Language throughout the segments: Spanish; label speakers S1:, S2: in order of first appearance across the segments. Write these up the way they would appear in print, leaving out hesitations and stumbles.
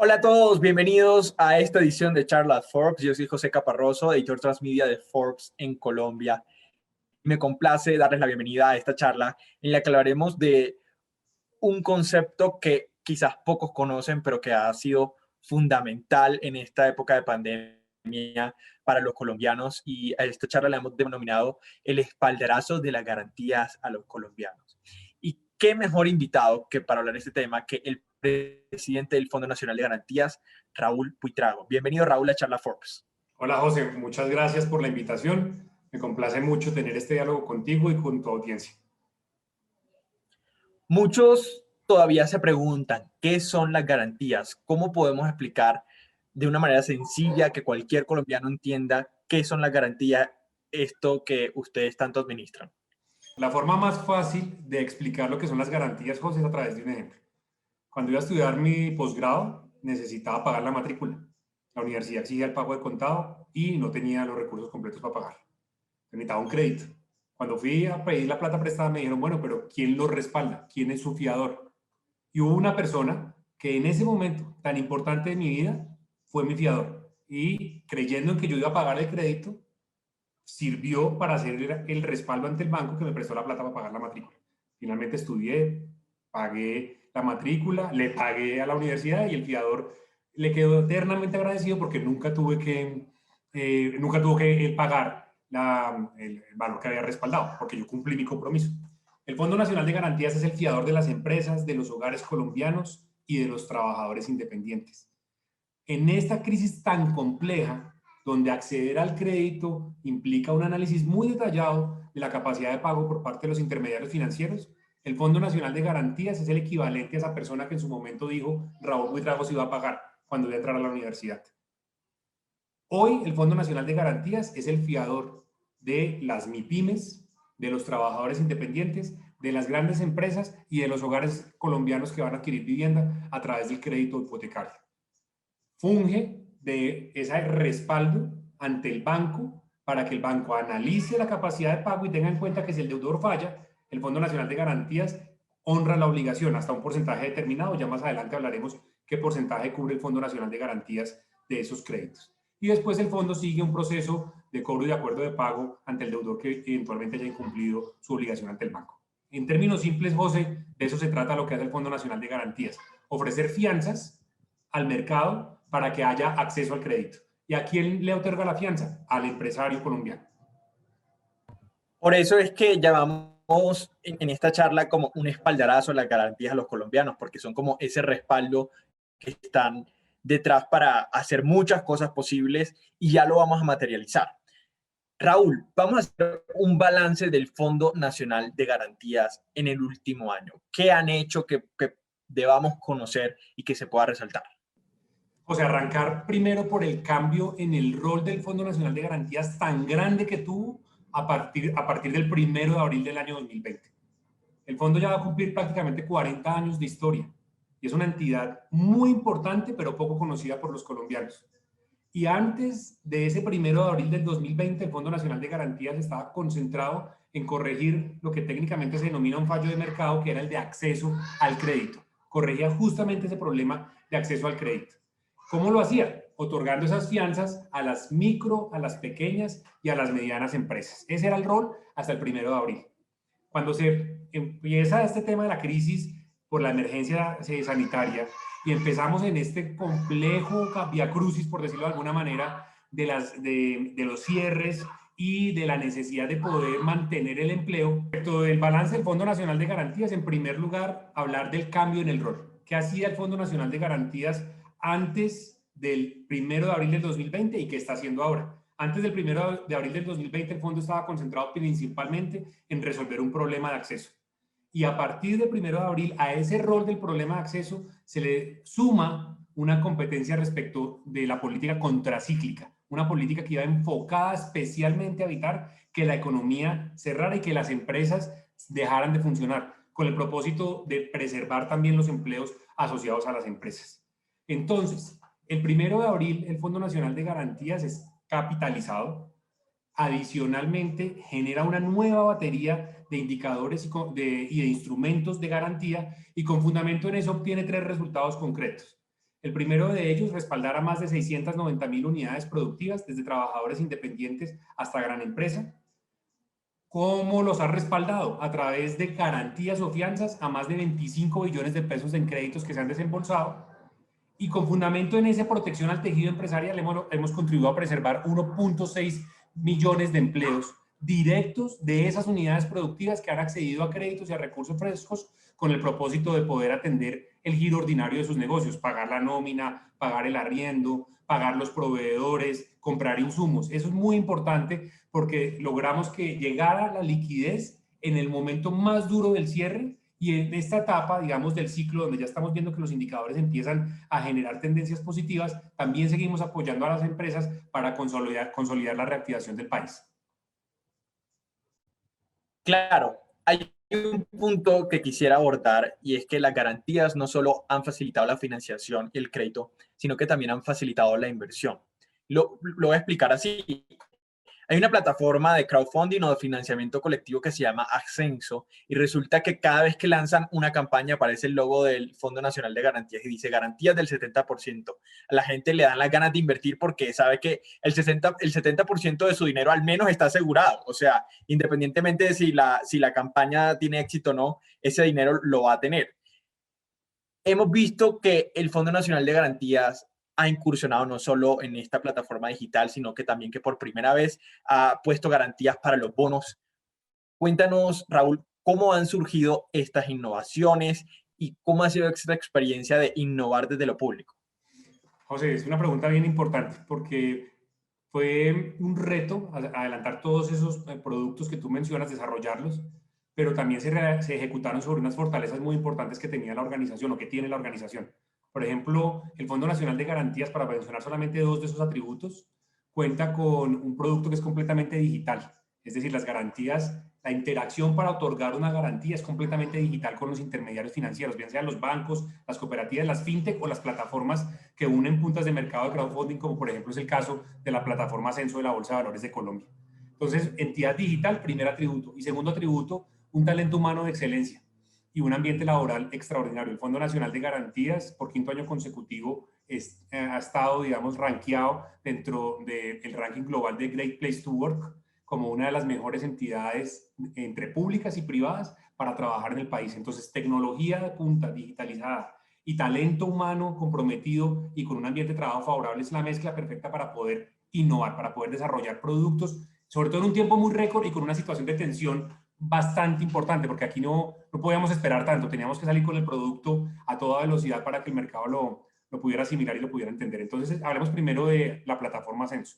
S1: Hola a todos, bienvenidos a esta edición de Charla Forbes. Yo soy José Caparroso, editor transmedia de Forbes en Colombia. Me complace darles la bienvenida a esta charla en la que hablaremos de un concepto que quizás pocos conocen, pero que ha sido fundamental en esta época de pandemia para los colombianos, y a esta charla la hemos denominado el espaldarazo de las garantías a los colombianos. Y qué mejor invitado que para hablar de este tema que el presidente del Fondo Nacional de Garantías, Raúl Buitrago. Bienvenido, Raúl, a Charla Forbes.
S2: Hola José, muchas gracias por la invitación. Me complace mucho tener este diálogo contigo y con tu audiencia.
S1: Muchos todavía se preguntan qué son las garantías, cómo podemos explicar de una manera sencilla que cualquier colombiano entienda qué son las garantías, esto que ustedes tanto administran.
S2: La forma más fácil de explicar lo que son las garantías, José, es a través de un ejemplo. Cuando iba a estudiar mi posgrado, necesitaba pagar la matrícula. La universidad exigía el pago de contado y no tenía los recursos completos para pagar. Necesitaba un crédito. Cuando fui a pedir la plata prestada, me dijeron, bueno, pero ¿quién lo respalda? ¿Quién es su fiador? Y hubo una persona que en ese momento tan importante de mi vida fue mi fiador. Y creyendo en que yo iba a pagar el crédito, sirvió para hacer el respaldo ante el banco que me prestó la plata para pagar la matrícula. Finalmente estudié, pagué la matrícula, le pagué a la universidad y el fiador le quedó eternamente agradecido porque nunca tuvo que pagar el valor que había respaldado, porque yo cumplí mi compromiso. El Fondo Nacional de Garantías es el fiador de las empresas, de los hogares colombianos y de los trabajadores independientes. En esta crisis tan compleja, donde acceder al crédito implica un análisis muy detallado de la capacidad de pago por parte de los intermediarios financieros, el Fondo Nacional de Garantías es el equivalente a esa persona que en su momento dijo Raúl Buitrago se iba a pagar cuando iba a entrar a la universidad. Hoy el Fondo Nacional de Garantías es el fiador de las MIPYMES, de los trabajadores independientes, de las grandes empresas y de los hogares colombianos que van a adquirir vivienda a través del crédito hipotecario. Funge de ese respaldo ante el banco para que el banco analice la capacidad de pago y tenga en cuenta que si el deudor falla, el Fondo Nacional de Garantías honra la obligación hasta un porcentaje determinado. Ya más adelante hablaremos qué porcentaje cubre el Fondo Nacional de Garantías de esos créditos. Y después el fondo sigue un proceso de cobro y de acuerdo de pago ante el deudor que eventualmente haya incumplido su obligación ante el banco. En términos simples, José, de eso se trata lo que hace el Fondo Nacional de Garantías: ofrecer fianzas al mercado para que haya acceso al crédito. ¿Y a quién le otorga la fianza? Al empresario colombiano.
S1: Por eso es que llamamos en esta charla como un espaldarazo a las garantías a los colombianos, porque son como ese respaldo que están detrás para hacer muchas cosas posibles y ya lo vamos a materializar. Raúl, vamos a hacer un balance del Fondo Nacional de Garantías en el último año. ¿Qué han hecho que debamos conocer y que se pueda resaltar?
S2: O sea, arrancar primero por el cambio en el rol del Fondo Nacional de Garantías tan grande que tuvo a partir del 1 de abril del año 2020. El fondo ya va a cumplir prácticamente 40 años de historia y es una entidad muy importante pero poco conocida por los colombianos. Y antes de ese 1 de abril del 2020, el Fondo Nacional de Garantías estaba concentrado en corregir lo que técnicamente se denomina un fallo de mercado, que era el de acceso al crédito. Corregía justamente ese problema de acceso al crédito. ¿Cómo lo hacía? Otorgando esas fianzas a las micro, a las pequeñas y a las medianas empresas. Ese era el rol hasta el 1 de abril. Cuando se empieza este tema de la crisis por la emergencia sanitaria y empezamos en este complejo viacrucis, por decirlo de alguna manera, de los cierres y de la necesidad de poder mantener el empleo, respecto del balance del Fondo Nacional de Garantías, en primer lugar, hablar del cambio en el rol. ¿Qué hacía el Fondo Nacional de Garantías antes del 1 de abril del 2020 y qué está haciendo ahora? Antes del 1 de abril del 2020, el fondo estaba concentrado principalmente en resolver un problema de acceso. Y a partir del 1 de abril, a ese rol del problema de acceso se le suma una competencia respecto de la política contracíclica, una política que iba enfocada especialmente a evitar que la economía cerrara y que las empresas dejaran de funcionar, con el propósito de preservar también los empleos asociados a las empresas. Entonces, el 1 de abril, el Fondo Nacional de Garantías es capitalizado. Adicionalmente, genera una nueva batería de indicadores y de instrumentos de garantía y con fundamento en eso obtiene 3 resultados concretos. El primero de ellos, respaldar a más de 690.000 unidades productivas, desde trabajadores independientes hasta gran empresa. ¿Cómo los ha respaldado? A través de garantías o fianzas a más de 25 billones de pesos en créditos que se han desembolsado. Y con fundamento en esa protección al tejido empresarial hemos contribuido a preservar 1.6 millones de empleos directos de esas unidades productivas que han accedido a créditos y a recursos frescos con el propósito de poder atender el giro ordinario de sus negocios, pagar la nómina, pagar el arriendo, pagar los proveedores, comprar insumos. Eso es muy importante porque logramos que llegara la liquidez en el momento más duro del cierre y en esta etapa, digamos, del ciclo donde ya estamos viendo que los indicadores empiezan a generar tendencias positivas, también seguimos apoyando a las empresas para consolidar la reactivación del país.
S1: Claro, hay un punto que quisiera abordar y es que las garantías no solo han facilitado la financiación y el crédito, sino que también han facilitado la inversión. Lo voy a explicar así. Hay una plataforma de crowdfunding o de financiamiento colectivo que se llama Ascenso y resulta que cada vez que lanzan una campaña aparece el logo del Fondo Nacional de Garantías y dice garantías del 70%. A la gente le dan las ganas de invertir porque sabe que el 70% de su dinero al menos está asegurado. O sea, independientemente de si la campaña tiene éxito o no, ese dinero lo va a tener. Hemos visto que el Fondo Nacional de Garantías ha incursionado no solo en esta plataforma digital, sino que también que por primera vez ha puesto garantías para los bonos. Cuéntanos, Raúl, cómo han surgido estas innovaciones y cómo ha sido esta experiencia de innovar desde lo público.
S2: José, es una pregunta bien importante porque fue un reto adelantar todos esos productos que tú mencionas, desarrollarlos, pero también se ejecutaron sobre unas fortalezas muy importantes que tenía la organización o que tiene la organización. Por ejemplo, el Fondo Nacional de Garantías, para mencionar solamente dos de esos atributos, cuenta con un producto que es completamente digital. Es decir, las garantías, la interacción para otorgar una garantía es completamente digital con los intermediarios financieros, bien sean los bancos, las cooperativas, las fintech o las plataformas que unen puntas de mercado de crowdfunding, como por ejemplo es el caso de la plataforma Ascenso de la Bolsa de Valores de Colombia. Entonces, entidad digital, primer atributo. Y segundo atributo, un talento humano de excelencia y un ambiente laboral extraordinario. El Fondo Nacional de Garantías, por quinto año consecutivo, ha estado, digamos, rankeado dentro del ranking global de Great Place to Work como una de las mejores entidades entre públicas y privadas para trabajar en el país. Entonces, tecnología de punta, digitalizada y talento humano comprometido y con un ambiente de trabajo favorable es la mezcla perfecta para poder innovar, para poder desarrollar productos, sobre todo en un tiempo muy récord y con una situación de tensión bastante importante, porque aquí no podíamos esperar tanto, teníamos que salir con el producto a toda velocidad para que el mercado lo pudiera asimilar y lo pudiera entender. Entonces, hablemos primero de la plataforma Ascenso.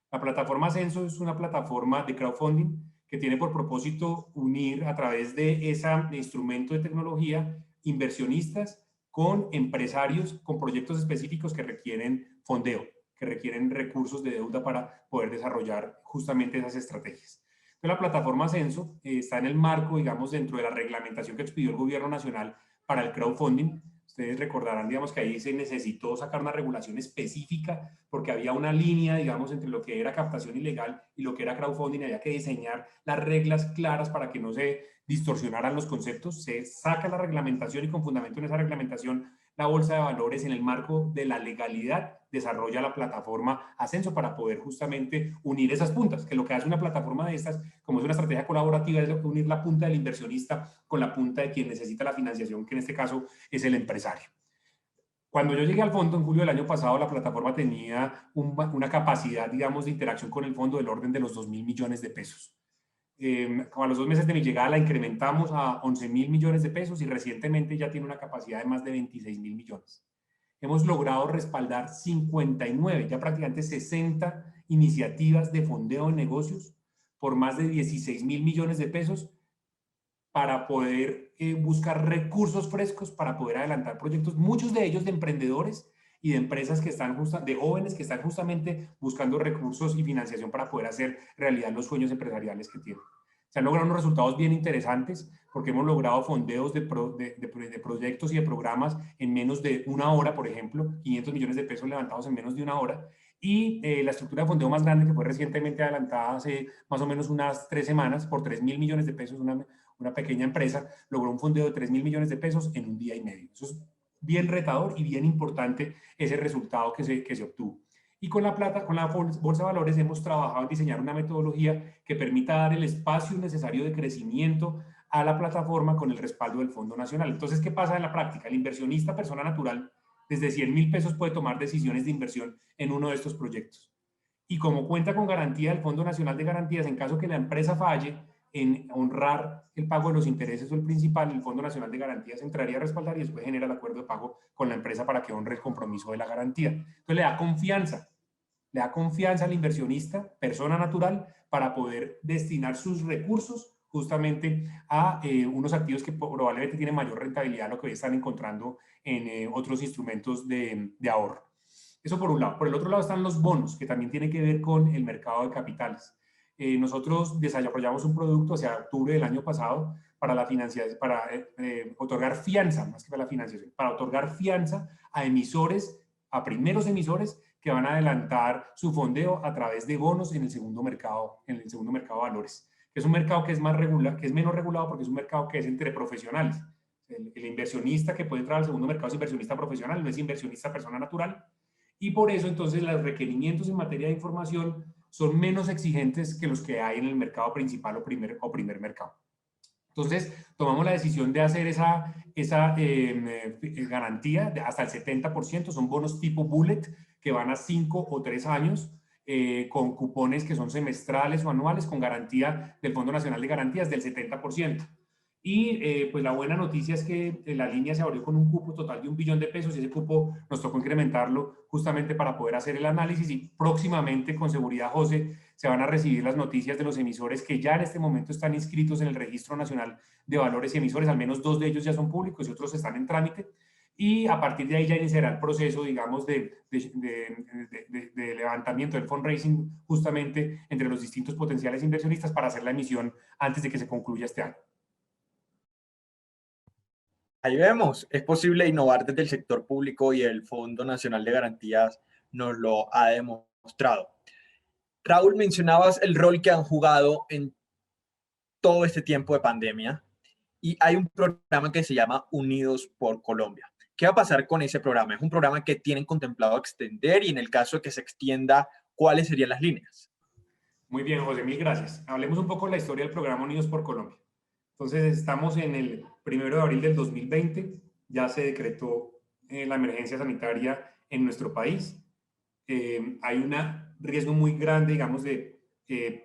S2: La plataforma Ascenso es una plataforma de crowdfunding que tiene por propósito unir a través de ese instrumento de tecnología inversionistas con empresarios con proyectos específicos que requieren fondeo, que requieren recursos de deuda para poder desarrollar justamente esas estrategias. Entonces, la plataforma Ascenso está en el marco, digamos, dentro de la reglamentación que expidió el gobierno nacional para el crowdfunding. Ustedes recordarán, digamos, que ahí se necesitó sacar una regulación específica porque había una línea, digamos, entre lo que era captación ilegal y lo que era crowdfunding. Había que diseñar las reglas claras para que no se distorsionaran los conceptos. Se saca la reglamentación y con fundamento en esa reglamentación la Bolsa de Valores, en el marco de la legalidad, desarrolla la plataforma Ascenso para poder justamente unir esas puntas, que lo que hace una plataforma de estas, como es una estrategia colaborativa, es unir la punta del inversionista con la punta de quien necesita la financiación, que en este caso es el empresario. Cuando yo llegué al fondo en julio del año pasado, la plataforma tenía una capacidad, digamos, de interacción con el fondo del orden de los 2.000 millones de pesos. A los 2 meses de mi llegada la incrementamos a 11.000 millones de pesos y recientemente ya tiene una capacidad de más de 26.000 millones. Hemos logrado respaldar 59, ya prácticamente 60 iniciativas de fondeo de negocios por más de 16.000 millones de pesos para poder buscar recursos frescos para poder adelantar proyectos, muchos de ellos de emprendedores y de empresas que están de jóvenes que están justamente buscando recursos y financiación para poder hacer realidad los sueños empresariales que tienen. Se han logrado unos resultados bien interesantes porque hemos logrado fondeos de proyectos y de programas en menos de una hora, por ejemplo, 500 millones de pesos levantados en menos de una hora. Y la estructura de fondeo más grande que fue recientemente adelantada hace más o menos unas 3 semanas por 3.000 millones de pesos, una pequeña empresa logró un fondeo de 3.000 millones de pesos en un día y medio. Eso es bien retador y bien importante ese resultado que se obtuvo. Y con la Bolsa de Valores hemos trabajado en diseñar una metodología que permita dar el espacio necesario de crecimiento a la plataforma con el respaldo del Fondo Nacional. Entonces, ¿qué pasa en la práctica? El inversionista, persona natural, desde 100.000 pesos puede tomar decisiones de inversión en uno de estos proyectos. Y como cuenta con garantía del Fondo Nacional de Garantías, en caso que la empresa falle en honrar el pago de los intereses o el principal, el Fondo Nacional de Garantías entraría a respaldar y después genera el acuerdo de pago con la empresa para que honre el compromiso de la garantía. Entonces le da confianza al inversionista, persona natural, para poder destinar sus recursos justamente a unos activos que probablemente tienen mayor rentabilidad a lo que hoy están encontrando en otros instrumentos de ahorro. Eso por un lado. Por el otro lado están los bonos, que también tienen que ver con el mercado de capitales. Nosotros desarrollamos un producto hacia octubre del año pasado para la financiación, para otorgar fianza, más que para la financiación, para otorgar fianza a emisores, a primeros emisores que van a adelantar su fondeo a través de bonos en el segundo mercado de valores, que es un mercado que es más regular, que es menos regulado porque es un mercado que es entre profesionales. El inversionista que puede entrar al segundo mercado es inversionista profesional, no es inversionista persona natural. Y por eso entonces los requerimientos en materia de información son menos exigentes que los que hay en el mercado principal o primer mercado. Entonces, tomamos la decisión de hacer esa garantía de hasta el 70%, son bonos tipo bullet que van a 5 o 3 años, con cupones que son semestrales o anuales, con garantía del Fondo Nacional de Garantías del 70%. Y pues la buena noticia es que la línea se abrió con un cupo total de 1 billón de pesos y ese cupo nos tocó incrementarlo justamente para poder hacer el análisis y próximamente, con seguridad, José, se van a recibir las noticias de los emisores que ya en este momento están inscritos en el Registro Nacional de Valores y Emisores, al menos 2 de ellos ya son públicos y otros están en trámite. Y a partir de ahí ya iniciará el proceso, digamos, de levantamiento del fundraising justamente entre los distintos potenciales inversionistas para hacer la emisión antes de que se concluya este año.
S1: Ahí vemos, es posible innovar desde el sector público y el Fondo Nacional de Garantías nos lo ha demostrado. Raúl, mencionabas el rol que han jugado en todo este tiempo de pandemia y hay un programa que se llama Unidos por Colombia. ¿Qué va a pasar con ese programa? Es un programa que tienen contemplado extender y en el caso de que se extienda, ¿cuáles serían las líneas?
S2: Muy bien, José, mil gracias. Hablemos un poco de la historia del programa Unidos por Colombia. Entonces, estamos en el 1 de abril del 2020, ya se decretó la emergencia sanitaria en nuestro país. Hay un riesgo muy grande, digamos, de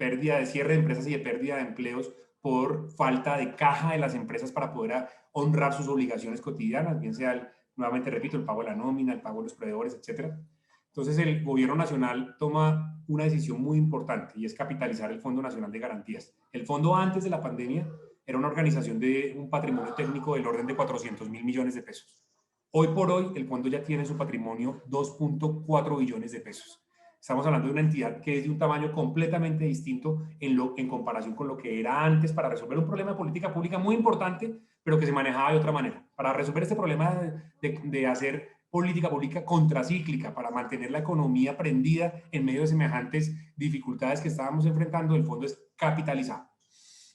S2: pérdida de cierre de empresas y de pérdida de empleos por falta de caja de las empresas para poder honrar sus obligaciones cotidianas, bien sea, nuevamente repito, el pago de la nómina, el pago de los proveedores, etcétera. Entonces, el gobierno nacional toma una decisión muy importante y es capitalizar el Fondo Nacional de Garantías. El fondo antes de la pandemia era una organización de un patrimonio técnico del orden de 400.000 millones de pesos. Hoy por hoy, el fondo ya tiene en su patrimonio 2.4 billones de pesos. Estamos hablando de una entidad que es de un tamaño completamente distinto en comparación con lo que era antes para resolver un problema de política pública muy importante, pero que se manejaba de otra manera. Para resolver este problema de hacer política pública contracíclica, para mantener la economía prendida en medio de semejantes dificultades que estábamos enfrentando, el fondo es capitalizado.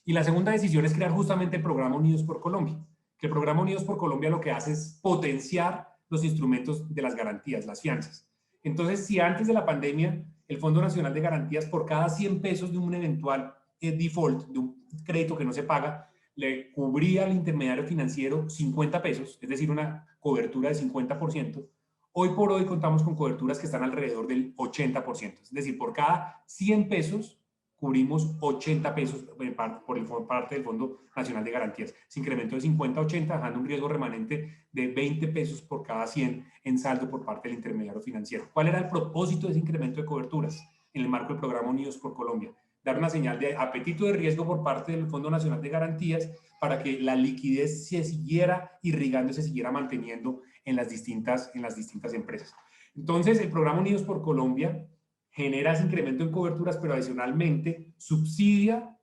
S2: Y la segunda decisión es crear justamente el programa Unidos por Colombia, que el programa Unidos por Colombia lo que hace es potenciar los instrumentos de las garantías, las fianzas. Entonces, si antes de la pandemia el Fondo Nacional de Garantías por cada 100 pesos de un eventual default, de un crédito que no se paga, le cubría al intermediario financiero 50 pesos, es decir, una cobertura de 50%, hoy por hoy contamos con coberturas que están alrededor del 80%. Es decir, por cada 100 pesos cubrimos 80 pesos por parte del Fondo Nacional de Garantías. Se incrementó de 50 a 80, dejando un riesgo remanente de 20 pesos por cada 100 en saldo por parte del intermediario financiero. ¿Cuál era el propósito de ese incremento de coberturas en el marco del programa Unidos por Colombia? Dar una señal de apetito de riesgo por parte del Fondo Nacional de Garantías para que la liquidez se siguiera irrigando, se siguiera manteniendo en las distintas empresas. Entonces, el programa Unidos por Colombia genera ese incremento en coberturas, pero adicionalmente subsidia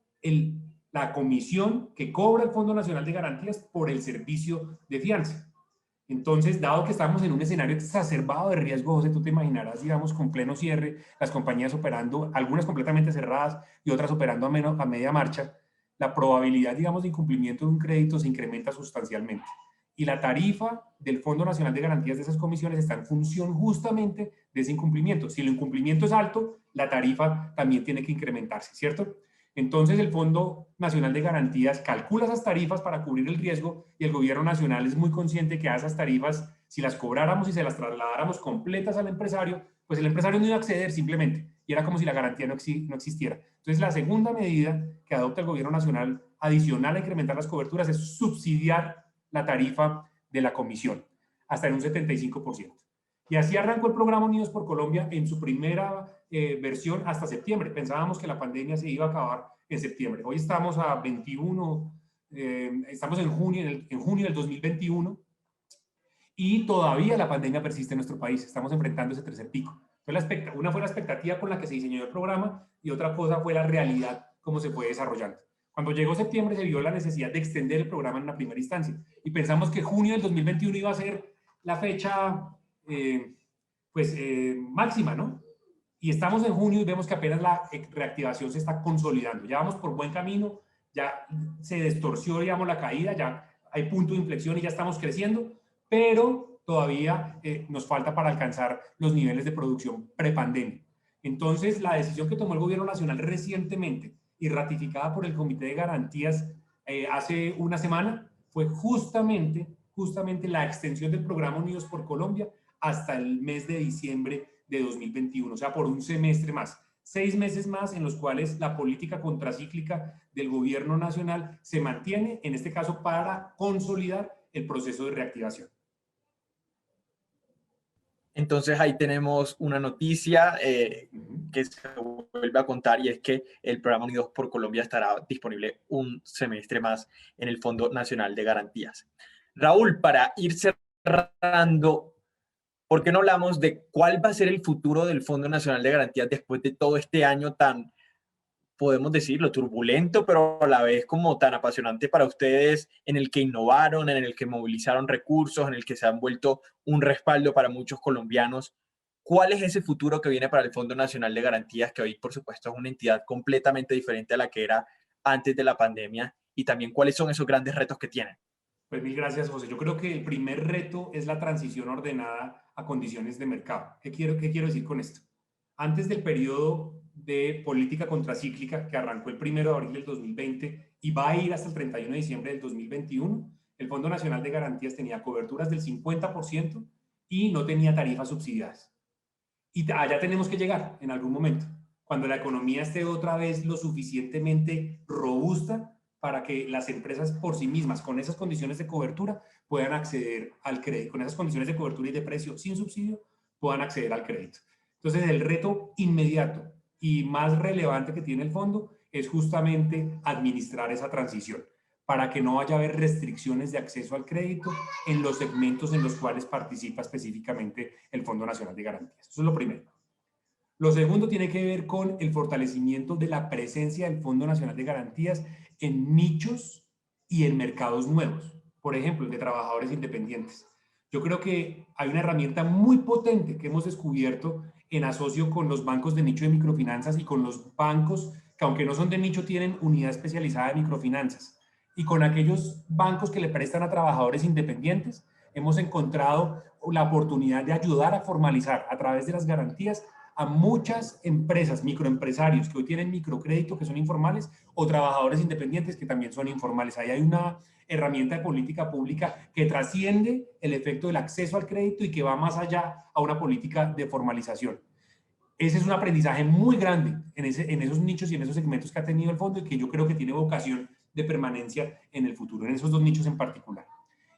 S2: la comisión que cobra el Fondo Nacional de Garantías por el servicio de fianza. Entonces, dado que estamos en un escenario exacerbado de riesgo, José, tú te imaginarás, digamos, con pleno cierre, las compañías operando, algunas completamente cerradas y otras operando a media marcha, la probabilidad, digamos, de incumplimiento de un crédito se incrementa sustancialmente. Y la tarifa del Fondo Nacional de Garantías de esas comisiones está en función justamente de ese incumplimiento. Si el incumplimiento es alto, la tarifa también tiene que incrementarse, ¿cierto? Entonces el Fondo Nacional de Garantías calcula esas tarifas para cubrir el riesgo y el gobierno nacional es muy consciente que a esas tarifas, si las cobráramos y se las trasladáramos completas al empresario, pues el empresario no iba a acceder simplemente y era como si la garantía no existiera. Entonces la segunda medida que adopta el gobierno nacional adicional a incrementar las coberturas es subsidiar la tarifa de la comisión hasta en un 75%. Y así arrancó el programa Unidos por Colombia en su primera versión hasta septiembre. Pensábamos que la pandemia se iba a acabar en septiembre. Hoy estamos a 21, estamos en junio del 2021 y todavía la pandemia persiste en nuestro país. Estamos enfrentando ese tercer pico. Una fue la expectativa con la que se diseñó el programa y otra cosa fue la realidad, cómo se fue desarrollando. Cuando llegó septiembre se vio la necesidad de extender el programa en una primera instancia y pensamos que junio del 2021 iba a ser la fecha máxima, ¿no? Y estamos en junio y vemos que apenas la reactivación se está consolidando. Ya vamos por buen camino, ya se distorsió, digamos, la caída, ya hay punto de inflexión y ya estamos creciendo, pero todavía nos falta para alcanzar los niveles de producción prepandemia. Entonces, la decisión que tomó el gobierno nacional recientemente y ratificada por el Comité de Garantías hace una semana fue justamente la extensión del programa Unidos por Colombia hasta el mes de diciembre de 2021, o sea, por un semestre más. 6 meses más en los cuales la política contracíclica del gobierno nacional se mantiene, en este caso para consolidar el proceso de reactivación.
S1: Entonces ahí tenemos una noticia que se vuelve a contar y es que el programa Unidos por Colombia estará disponible un semestre más en el Fondo Nacional de Garantías. Raúl, para ir cerrando, ¿por qué no hablamos de cuál va a ser el futuro del Fondo Nacional de Garantías después de todo este año tan, podemos decirlo, turbulento, pero a la vez como tan apasionante para ustedes, en el que innovaron, en el que movilizaron recursos, en el que se han vuelto un respaldo para muchos colombianos? ¿Cuál es ese futuro que viene para el Fondo Nacional de Garantías, que hoy, por supuesto, es una entidad completamente diferente a la que era antes de la pandemia? Y también, ¿cuáles son esos grandes retos que tienen?
S2: Pues mil gracias, José. Yo creo que el primer reto es la transición ordenada a condiciones de mercado. ¿Qué quiero decir con esto? Antes del periodo de política contracíclica que arrancó el 1 de abril del 2020 y va a ir hasta el 31 de diciembre del 2021, el Fondo Nacional de Garantías tenía coberturas del 50% y no tenía tarifas subsidiadas. Y allá tenemos que llegar en algún momento, cuando la economía esté otra vez lo suficientemente robusta para que las empresas por sí mismas, con esas condiciones de cobertura, puedan acceder al crédito, con esas condiciones de cobertura y de precio sin subsidio, puedan acceder al crédito. Entonces, el reto inmediato y más relevante que tiene el fondo es justamente administrar esa transición para que no vaya a haber restricciones de acceso al crédito en los segmentos en los cuales participa específicamente el Fondo Nacional de Garantías. Eso es lo primero. Lo segundo tiene que ver con el fortalecimiento de la presencia del Fondo Nacional de Garantías en nichos y en mercados nuevos. Por ejemplo, el de trabajadores independientes. Yo creo que hay una herramienta muy potente que hemos descubierto en asocio con los bancos de nicho de microfinanzas y con los bancos que, aunque no son de nicho, tienen unidad especializada de microfinanzas. Y con aquellos bancos que le prestan a trabajadores independientes, hemos encontrado la oportunidad de ayudar a formalizar a través de las garantías a muchas empresas, microempresarios que hoy tienen microcrédito, que son informales, o trabajadores independientes que también son informales. Ahí hay una herramienta de política pública que trasciende el efecto del acceso al crédito y que va más allá a una política de formalización. Ese es un aprendizaje muy grande en esos nichos y en esos segmentos que ha tenido el fondo y que yo creo que tiene vocación de permanencia en el futuro, en esos dos nichos en particular.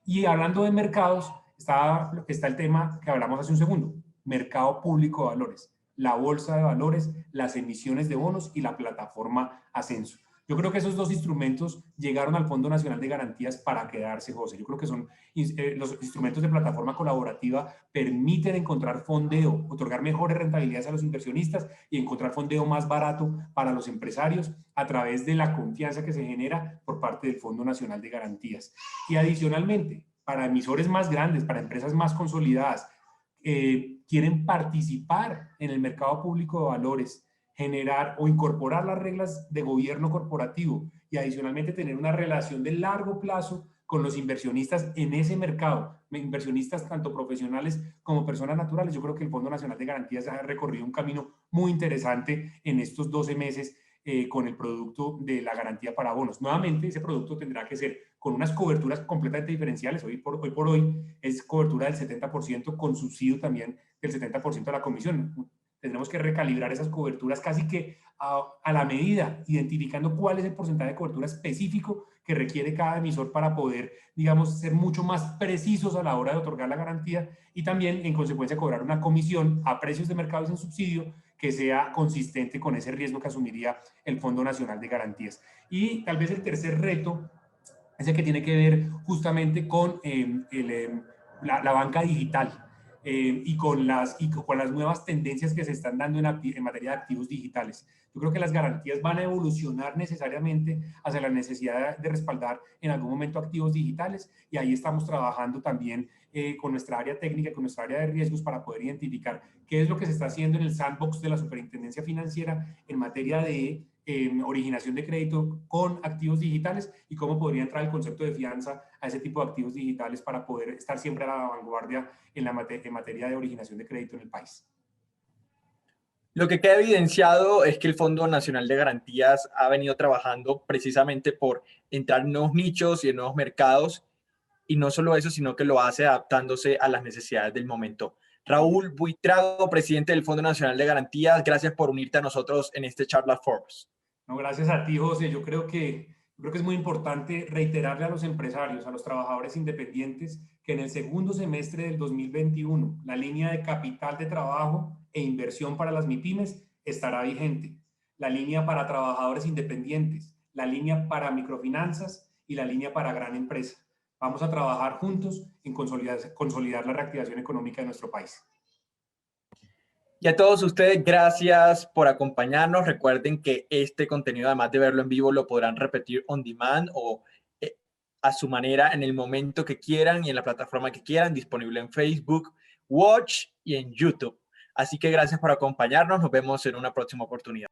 S2: Y hablando de mercados, está el tema que hablamos hace un segundo, mercado público de valores, la bolsa de valores, las emisiones de bonos y la plataforma Ascenso. Yo creo que esos dos instrumentos llegaron al Fondo Nacional de Garantías para quedarse, José. Yo creo que son los instrumentos de plataforma colaborativa permiten encontrar fondeo, otorgar mejores rentabilidades a los inversionistas y encontrar fondeo más barato para los empresarios a través de la confianza que se genera por parte del Fondo Nacional de Garantías. Y adicionalmente, para emisores más grandes, para empresas más consolidadas, quieren participar en el mercado público de valores, generar o incorporar las reglas de gobierno corporativo y adicionalmente tener una relación de largo plazo con los inversionistas en ese mercado, inversionistas tanto profesionales como personas naturales. Yo creo que el Fondo Nacional de Garantías ha recorrido un camino muy interesante en estos 12 meses con el producto de la garantía para bonos. Nuevamente, ese producto tendrá que ser con unas coberturas completamente diferenciales. Hoy por hoy es cobertura del 70% con subsidio también del 70% de la comisión. Tendremos que recalibrar esas coberturas casi que a la medida, identificando cuál es el porcentaje de cobertura específico que requiere cada emisor para poder, digamos, ser mucho más precisos a la hora de otorgar la garantía y también, en consecuencia, cobrar una comisión a precios de mercado y sin subsidio que sea consistente con ese riesgo que asumiría el Fondo Nacional de Garantías. Y tal vez el tercer reto es el que tiene que ver justamente con la banca digital. Y con las nuevas tendencias que se están dando en materia de activos digitales. Yo creo que las garantías van a evolucionar necesariamente hacia la necesidad de respaldar en algún momento activos digitales y ahí estamos trabajando también con nuestra área técnica, con nuestra área de riesgos para poder identificar qué es lo que se está haciendo en el sandbox de la Superintendencia Financiera en materia de originación de crédito con activos digitales y cómo podría entrar el concepto de fianza a ese tipo de activos digitales para poder estar siempre a la vanguardia en materia de originación de crédito en el país.
S1: Lo que queda evidenciado es que el Fondo Nacional de Garantías ha venido trabajando precisamente por entrar en nuevos nichos y en nuevos mercados, y no solo eso, sino que lo hace adaptándose a las necesidades del momento. Raúl Buitrago, presidente del Fondo Nacional de Garantías, gracias por unirte a nosotros en este Charla Forbes.
S2: No, gracias a ti, José. Yo creo que es muy importante reiterarle a los empresarios, a los trabajadores independientes, que en el segundo semestre del 2021 la línea de capital de trabajo e inversión para las MIPYMES estará vigente. La línea para trabajadores independientes, la línea para microfinanzas y la línea para gran empresa. Vamos a trabajar juntos en consolidar la reactivación económica de nuestro país.
S1: Y a todos ustedes, gracias por acompañarnos. Recuerden que este contenido, además de verlo en vivo, lo podrán repetir on demand o a su manera en el momento que quieran y en la plataforma que quieran, disponible en Facebook, Watch y en YouTube. Así que gracias por acompañarnos. Nos vemos en una próxima oportunidad.